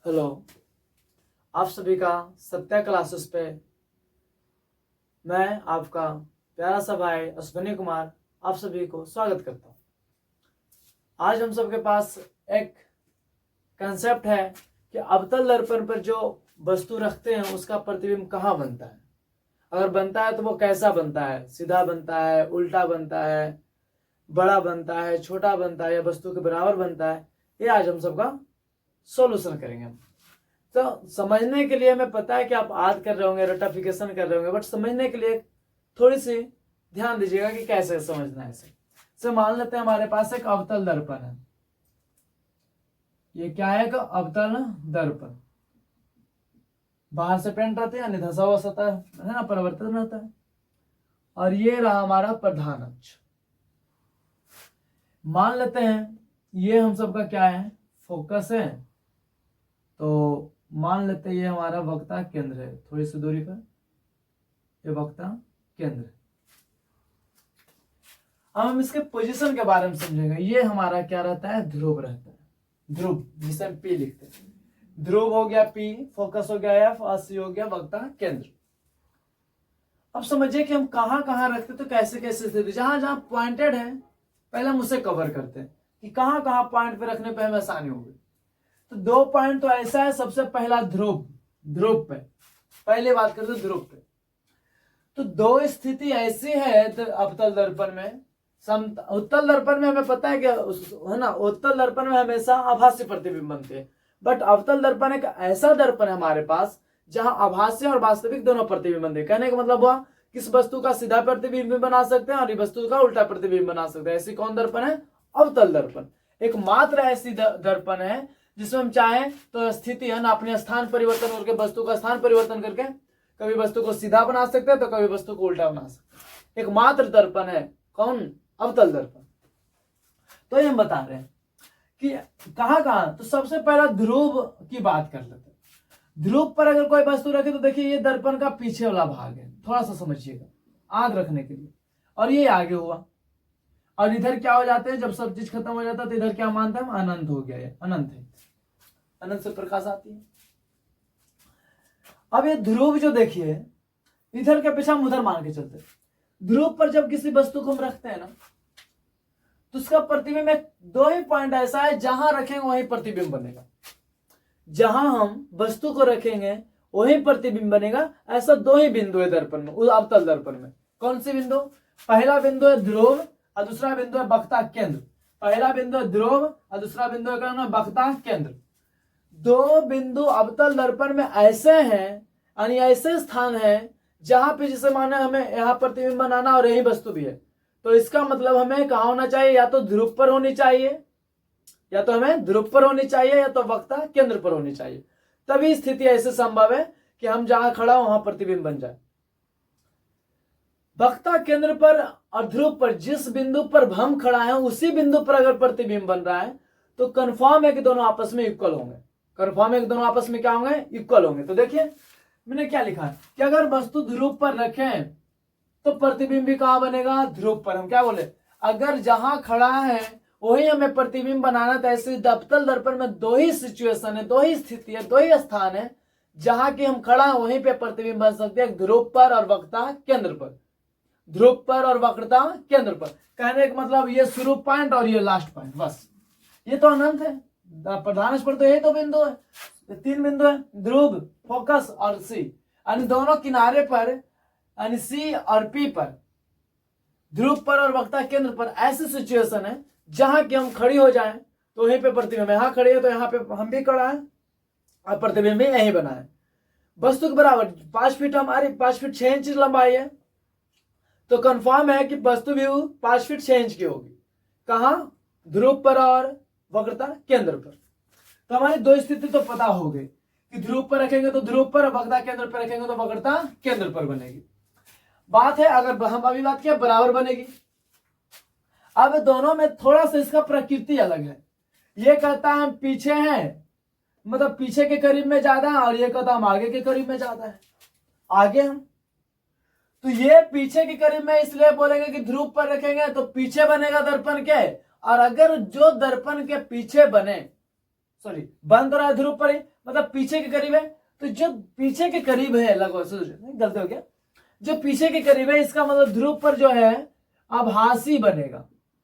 Hello, आप सभी का सत्या क्लासेस पे मैं आपका प्यारा सा भाई अश्विनी कुमार आप सभी को स्वागत करता हूँ। आज हम सबके पास एक कंसेप्ट है कि अवतल दर्पण पर जो वस्तु रखते हैं उसका प्रतिबिंब कहाँ बनता है, अगर बनता है तो वो कैसा बनता है, सीधा बनता है, उल्टा बनता है, बड़ा बनता है, छोटा बनता है या वस्तु के बराबर बनता है। ये आज हम सबका सॉल्यूशन करेंगे। तो समझने के लिए, हमें पता है कि आप याद कर रहे होंगे, रटाफिकेशन कर रहे होंगे, बट समझने के लिए थोड़ी सी ध्यान दीजिएगा कि कैसे समझना है इसे। मान लेते हैं हमारे पास एक अवतल दर्पण है। ये क्या है? एक अवतल दर्पण। बाहर से पेंट रहते हैं, यानी धसा हुआ सतह है ना, परिवर्तन रहता है। और ये रहा हमारा प्रधान अक्ष। मान लेते हैं ये हम सबका क्या है? फोकस है। तो मान लेते हैं ये हमारा वक्ता केंद्र है, थोड़ी सी दूरी पर ये वक्ता केंद्र। अब हम इसके पोजीशन के बारे में समझेंगे। ये हमारा क्या रहता है? ध्रुव रहता है। ध्रुव जिसे हम पी लिखते हैं। ध्रुव हो गया पी, फोकस हो गया एफ, और सी हो गया वक्ता केंद्र। अब समझिए कि हम कहां कहां रखते, तो कैसे कैसे स्थिति, जहां जहां पॉइंटेड है पहले हम उसे कवर करते हैं कि कहां कहां पॉइंट पे रखने पे हमें आसानी होगी। तो दो पॉइंट तो ऐसा है, सबसे पहला ध्रुव, ध्रुव पे पहले बात करते ध्रुव पे। तो दो स्थिति ऐसी है अवतल दर्पण में। उत्तल दर्पण में हमें पता है कि है ना, उत्तल दर्पण में हमेशा आभासी प्रतिबिंब बनते हैं, बट अवतल दर्पण एक ऐसा दर्पण है हमारे पास जहां आभासी और वास्तविक दोनों प्रतिबिंब बनते हैं। कहने का मतलब हुआ किस वस्तु का सीधा प्रतिबिंब बना सकते हैं और वस्तु का उल्टा प्रतिबिंब बना सकते हैं। ऐसी कौन दर्पण है? अवतल दर्पण। एकमात्र ऐसी दर्पण है जिसमें हम चाहें तो स्थिति है ना, अपने स्थान परिवर्तन करके, वस्तु का स्थान परिवर्तन करके कभी वस्तु को सीधा बना सकते हैं तो कभी वस्तु को उल्टा बना सकते हैं। एकमात्र दर्पण है कौन? अवतल दर्पण। तो ये हम बता रहे हैं कि कहां कहां। तो सबसे पहला ध्रुव की बात कर लेते हैं। ध्रुव पर अगर कोई वस्तु रखे तो देखिए ये दर्पण का पीछे वाला भाग है, थोड़ा सा समझिएगा याद रखने के लिए। और ये आगे हुआ, और इधर क्या हो जाते हैं, जब सब चीज खत्म हो जाता है तो इधर क्या मानते हैं हम? अनंत हो गया, ये अनंत है, अनंत से प्रकाश आती है। अब ये ध्रुव जो देखिए, इधर के पीछे हम उधर मान के चलते हैं। ध्रुव पर जब किसी वस्तु को हम रखते हैं ना, तो उसका प्रतिबिंब में दो ही पॉइंट ऐसा है, जहां रखेंगे वही प्रतिबिंब बनेगा। जहां हम वस्तु को रखेंगे वही प्रतिबिंब बनेगा। ऐसा दो ही बिंदु है दर्पण में, अवतल दर्पण में। कौन सी बिंदु? पहला बिंदु है ध्रुव और दूसरा बिंदु है वक्ता केंद्र। पहला बिंदु है ध्रुव और दूसरा बिंदु है वक्ता केंद्र। दो बिंदु अवतल दर्पण में ऐसे हैं, यानी ऐसे स्थान है जहां पे जिसे माने हमें यहाँ प्रतिबिंब बनाना और यही वस्तु भी है। तो इसका मतलब हमें कहा होना चाहिए? या तो ध्रुव पर होनी चाहिए, या तो हमें ध्रुव पर होनी चाहिए, या तो वक्ता केंद्र पर होनी चाहिए। तभी स्थिति ऐसे संभव है कि हम जहां खड़ा हो वहां प्रतिबिंब बन जाए। वक्ता केंद्र पर और ध्रुव पर, जिस बिंदु पर हम खड़ा है उसी बिंदु पर अगर प्रतिबिंब बन रहा है तो कंफर्म है कि दोनों आपस में इक्वल होंगे। कंफर्म है कि दोनों आपस में क्या होंगे? इक्वल होंगे। तो देखिए मैंने क्या लिखा है कि अगर वस्तु ध्रुव पर रखें तो प्रतिबिंब भी कहां बनेगा? ध्रुव पर। हम क्या बोले? अगर जहां खड़ा है वही हमें प्रतिबिंब बनाना, तो ऐसे अवतल दर्पण में दो ही सिचुएशन है, दो ही स्थिति है, दो ही स्थान है जहां की हम खड़ा है वहीं पे प्रतिबिंब बन सकते हैं, ध्रुव पर और वक्ता केंद्र पर। ध्रुव पर और वक्रता केंद्र पर। कहने का मतलब ये शुरू पॉइंट और ये लास्ट पॉइंट, बस। ये तो अनंत है। प्रधान पर तो यही तो बिंदु है, तीन बिंदु है, ध्रुव, फोकस और सी। यानी दोनों किनारे पर, यानी सी और पी पर, ध्रुव पर और वक्ता केंद्र पर ऐसी सिचुएशन है जहां कि हम खड़ी हो जाएं तो वहीं पे प्रतिबिंब। यहां खड़ी है तो यहाँ पे हम भी खड़ा है और प्रतिबिंब भी यही बना है। वस्तु के बराबर 5 फीट हमारी 5 फीट 6 इंच लंबाई है, तो कंफर्म है कि वस्तु भी 5 फीट 6 इंच की होगी। कहां? ध्रुव पर और वक्रता केंद्र पर। तो हमारी दो स्थिति तो पता हो गई कि ध्रुव पर रखेंगे तो ध्रुव पर, वक्रता केंद्र पर रखेंगे तो वक्रता केंद्र पर बनेगी। बात है, अगर हम अभी बात किया बराबर बनेगी। अब दोनों में थोड़ा सा इसका प्रकृति अलग है। ये कहता है हम पीछे हैं, मतलब पीछे के करीब में ज्यादा है, और ये कहता हम आगे के करीब में ज्यादा है। आगे हम तो ये पीछे के करीब में इसलिए बोलेंगे कि ध्रुव पर रखेंगे तो पीछे बनेगा दर्पण के। और अगर जो दर्पण के पीछे बने, सॉरी बन तो रहा है ध्रुव पर ही, मतलब पीछे के करीब है। तो जो पीछे के करीब है, लगभग गलती हो गया, जो पीछे के करीब है इसका मतलब ध्रुव पर जो है आभासी बनेगा।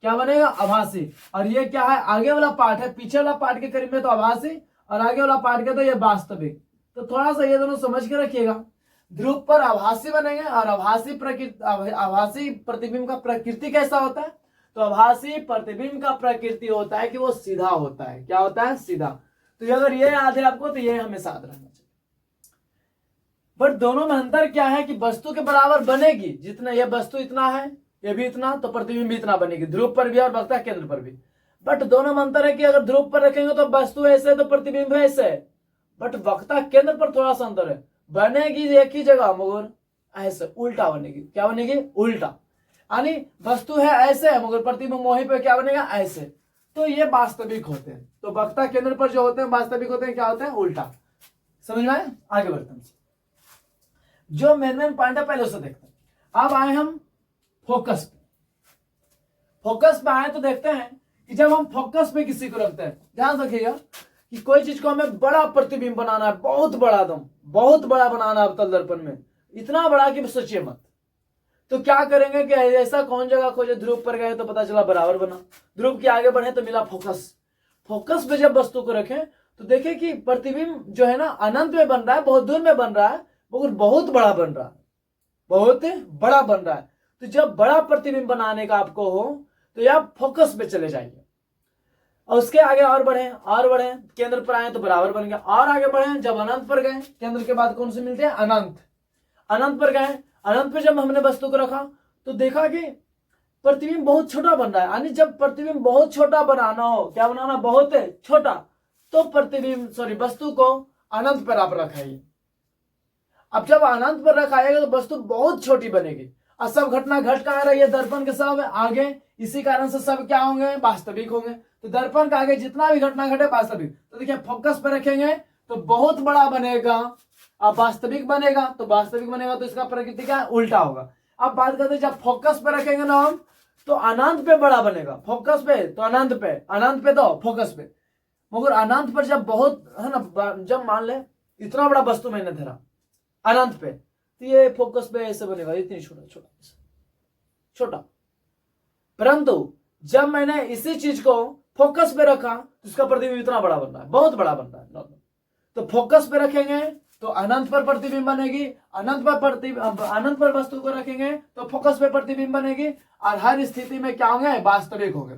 क्या बनेगा? आभासी। और ये क्या है? आगे वाला पार्ट है, पीछे वाला पार्ट के करीब में तो आभासी, और आगे वाला पार्ट के तो ये वास्तविक। तो थोड़ा सा ये दोनों समझ के रखिएगा। ध्रुव पर आभासी बनेंगे, और आभासी प्रतिबिंब का प्रकृति कैसा होता है? तो आभासी प्रतिबिंब का प्रकृति होता है कि वो सीधा होता है। क्या होता है? सीधा। तो अगर ये याद है आपको तो ये हमें याद रहना चाहिए। बट दोनों में अंतर क्या है कि वस्तु के बराबर बनेगी, जितना ये वस्तु इतना है, ये भी इतना, तो प्रतिबिंब भी इतना बनेगी, ध्रुव पर भी और वक्ता केंद्र पर भी। बट दोनों में अंतर है कि अगर ध्रुव पर रखेंगे तो वस्तु ऐसे है तो प्रतिबिंब ऐसे है, बट वक्ता केंद्र पर थोड़ा सा अंतर है, बनेगी एक ही जगह मगर ऐसे उल्टा बनेगी। क्या बनेगी? उल्टा। यानी वस्तु है ऐसे है मगर प्रतिबिंब वहीं पे क्या बनेगा? ऐसे। तो ये वास्तविक होते हैं। तो वक्ता केंद्र पर जो होते हैं वास्तविक होते हैं, क्या होते हैं? उल्टा। समझ में आया? आगे बढ़ते हैं। जो मेन पॉइंट है पहले उसे देखते हैं। अब आए हम फोकस पे। फोकस पे आए तो देखते हैं कि जब हम फोकस पे किसी को रखते हैं, ध्यान रखिएगा कि कोई चीज को हमें बड़ा प्रतिबिंब बनाना है, बहुत बड़ा, दम बहुत बड़ा बनाना है अवतल दर्पण में, इतना बड़ा कि सोचिए मत। तो क्या करेंगे कि ऐसा कौन जगह खोजे? ध्रुव पर गए तो पता चला बराबर बना, ध्रुव के आगे बढ़े तो मिला फोकस। फोकस पे जब वस्तु को रखें तो देखें कि प्रतिबिंब जो है ना अनंत में बन रहा है, बहुत दूर में बन रहा है, मगर बहुत बड़ा बन रहा है, बहुत बड़ा बन रहा है। तो जब बड़ा प्रतिबिंब बनाने का आपको हो तो आप फोकस पे चले जाइए, और उसके आगे और बढ़े, केंद्र पर आए तो बराबर बन गया, और आगे बढ़े, जब अनंत पर गए, केंद्र के बाद कौन से मिलते हैं? अनंत। अनंत पर गए, अनंत पे जब हमने वस्तु को रखा तो देखा कि प्रतिबिंब बहुत छोटा बन रहा है। यानी जब प्रतिबिंब बहुत छोटा बनाना हो, क्या बनाना? बहुत छोटा, तो प्रतिबिंब वस्तु को अनंत पर आप रखाइए। अब जब अनंत पर रखाएगा तो वस्तु बहुत छोटी बनेगी, और सब घटना घट कहाँ रही है? दर्पण के सब आगे। इसी कारण से सब क्या होंगे? वास्तविक होंगे। तो दर्पण के आगे जितना भी घटना घटे वास्तविक। तो देखिए फोकस पर रखेंगे तो बहुत बड़ा बनेगा, अब वास्तविक बनेगा, तो वास्तविक बनेगा तो इसका प्रकृति क्या है? उल्टा होगा। अब बात करते हैं जब फोकस पे रखेंगे ना हम तो अनंत पे बड़ा बनेगा, फोकस पे तो अनंत पे, अनंत पे तो फोकस पे। मगर अनंत पर जब बहुत है ना, जब मान ले इतना बड़ा वस्तु मैंने धरा अनंत पे, तो ये फोकस पे ऐसे बनेगा, इतनी छोटा छोटा छोटा। परंतु जब मैंने इसी चीज को फोकस पे रखा तो इसका प्रतिबिंब इतना बड़ा बन रहा है, बहुत बड़ा बन रहा है। तो फोकस पे रखेंगे तो अनंत पर प्रतिबिंब बनेगी, अनंत पर वस्तु को रखेंगे तो फोकस पे प्रतिबिंब बनेगी, और हर स्थिति में क्या होंगे? वास्तविक होंगे।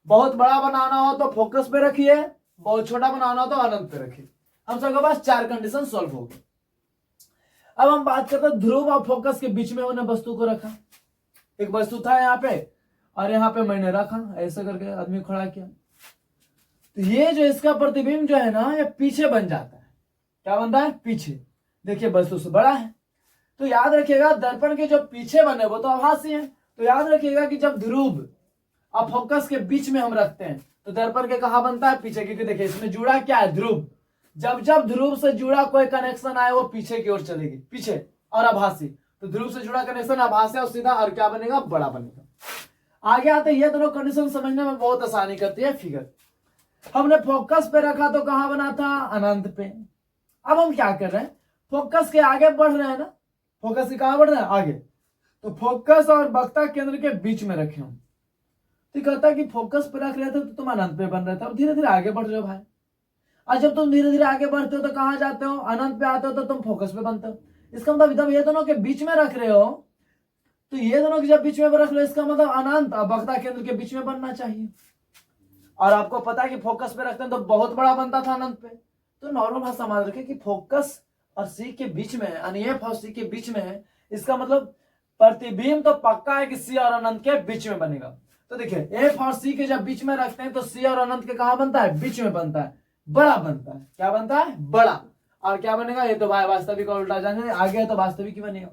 बहुत बड़ा बनाना हो तो फोकस पे रखिए, बहुत छोटा बनाना हो तो अनंत पे रखिए। हम सबके पास 4 कंडीशन सॉल्व हो गए। अब हम बात करते हैं ध्रुव और फोकस के बीच में उन्होंने वस्तु को रखा। एक वस्तु था यहाँ पे और यहाँ पे मैंने रखा, ऐसे करके आदमी खड़ा किया, तो ये जो इसका प्रतिबिंब जो है ना ये पीछे बन जाता है। क्या बनता है? पीछे। देखिए वस्तु से बड़ा है, तो याद रखिएगा दर्पण के जो पीछे बने वो तो आभासी है। तो याद रखिएगा कि जब ध्रुव और फोकस के बीच में हम रखते हैं तो दर्पण के कहा बनता है? पीछे। क्योंकि देखिए इसमें जुड़ा क्या है? ध्रुव। जब जब ध्रुव से जुड़ा कोई कनेक्शन आए वो पीछे की ओर चलेगी, पीछे और आभासी। तो ध्रुव से जुड़ा कनेक्शन आभासी और सीधा, और क्या बनेगा? बड़ा बनेगा। आगे आते ये दोनों कंडीशन समझने में बहुत आसानी करती है फिगर। हमने फोकस पे रखा तो कहां बना था? अनंत पे। अब हम क्या कर रहे हैं? फोकस के आगे बढ़ रहे हैं ना, फोकस के कहां बढ़ रहे हैं? आगे। तो फोकस और वक्ता केंद्र के बीच में रखे हम, तो कहता है कि फोकस पे रख रहे थे तो तुम अनंत पे बन रहे थे, अब धीरे धीरे आगे बढ़ रहे हो भाई। और जब तुम धीरे धीरे आगे बढ़ते हो तो कहां जाते हो? अनंत पे आते हो तो तुम फोकस पे बनते हो। इसका मतलब जब ये दोनों के बीच में रख रहे हो तो ये दोनों के जब बीच में रख रहे हो इसका मतलब अनंत और वक्ता केंद्र के बीच में बनना चाहिए। और आपको पता है कि फोकस पे रखते हैं तो बहुत बड़ा बनता था अनंत पे। तो नॉर्मल भाषा मान रखे कि फोकस और सी के बीच में है, यानी एफ और सी के बीच में है, इसका मतलब प्रतिबिंब तो पक्का है कि सी और अनंत के बीच में बनेगा। तो देखिए एफ और सी के जब बीच में रखते हैं तो सी और अनंत के कहां बनता है? बीच में बनता है, बड़ा बनता है। क्या बनता है? बड़ा। और क्या बनेगा? ये तो भाई वास्तविक और उल्टा जाने आगे है तो वास्तविक ही बनेगा।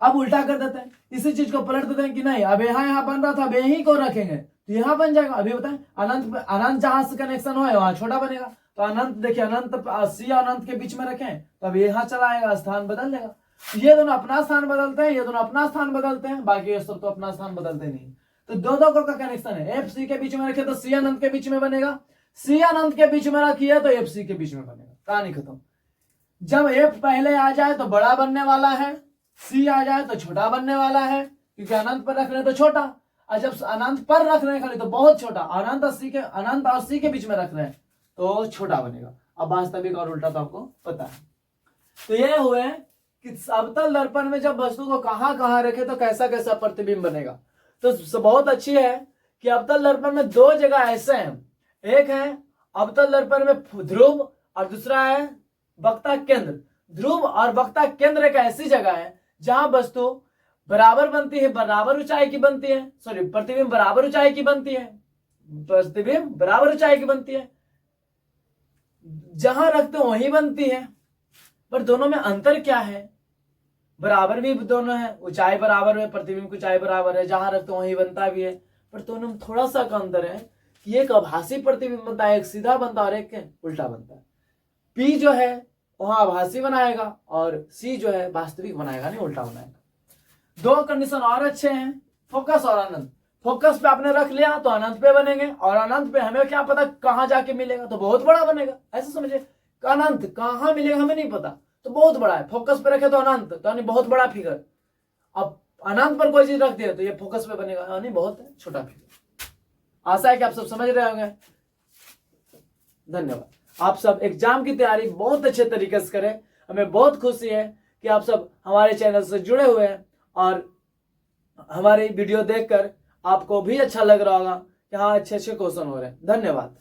अब उल्टा कर देते हैं, इसी चीज को पलट देते हैं कि नहीं अब यहाँ बन रहा था, अब यहीं को रखेंगे तो यहाँ बन जाएगा। अभी बताएं अनंत जहां से कनेक्शन हो वहां छोटा बनेगा। तो अनंत देखिए अनंत सी और अनंत के बीच में रखें तो अब यहाँ चला आएगा, स्थान बदल देगा। ये दोनों अपना स्थान बदलते हैं, ये दोनों अपना स्थान बदलते हैं, बाकी ये सब तो अपना स्थान बदलते नहीं। तो दो का कनेक्शन है। एफ सी के बीच में रखे तो सी अनंत के बीच में बनेगा, सी अनंत के बीच में रखिए तो एफ सी के बीच में बनेगा, कहानी खत्म। जब एफ पहले आ जाए तो बड़ा बनने वाला है, सी आ जाए तो छोटा बनने वाला है, क्योंकि अनंत पर रख रहे तो छोटा, और जब अनंत पर रख रहे हैं खाली तो बहुत छोटा, अनंत और सी के बीच में रख रहे हैं तो छोटा बनेगा। अब वास्तविक और उल्टा तो आपको पता है। तो ये हुए कि अवतल दर्पण में जब वस्तु को कहां कहां रखे तो कैसा कैसा प्रतिबिंब बनेगा। तो बहुत अच्छी है कि अवतल दर्पण में दो जगह ऐसे हैं, एक है अवतल दर्पण में ध्रुव और दूसरा है वक्ता केंद्र। ध्रुव और वक्ता केंद्र एक ऐसी जगह है जहां वस्तु बराबर बनती है, बराबर ऊंचाई की बनती है, सॉरी प्रतिबिंब बराबर ऊंचाई की बनती है, प्रतिबिंब बराबर ऊंचाई की बनती है, जहां रखते हो वहीं बनती है। पर दोनों में अंतर क्या है? बराबर भी दोनों है, ऊंचाई बराबर है, प्रतिबिंब की ऊंचाई बराबर है, जहां रखते हो वहीं बनता भी है, पर दोनों में थोड़ा सा अंतर है कि एक आभासी प्रतिबिंब बनता है, एक सीधा बनता है और एक उल्टा बनता है। पी जो है वहां आभासी बनाएगा और सी जो है वास्तविक बनाएगा, नहीं उल्टा बनाएगा। दो कंडीशन और अच्छे हैं, फोकस और अनंत। फोकस पे आपने रख लिया तो अनंत पे बनेंगे, और अनंत पे हमें क्या पता कहां जाके मिलेगा, तो बहुत बड़ा बनेगा। ऐसे समझिए, अनंत कहां मिलेगा हमें नहीं पता, तो बहुत बड़ा है। फोकस पे रखे तो अनंत, तो यानी बहुत बड़ा फिगर। अब अनंत पर कोई चीज रख दिया तो ये फोकस पे बनेगा, यानी बहुत छोटा फिगर। आशा है कि आप सब समझ रहे होंगे। धन्यवाद। आप सब एग्जाम की तैयारी बहुत अच्छे तरीके से करें। हमें बहुत खुशी है कि आप सब हमारे चैनल से जुड़े हुए हैं और हमारी वीडियो देखकर आपको भी अच्छा लग रहा होगा कि हाँ अच्छे अच्छे क्वेश्चन हो रहे हैं। धन्यवाद।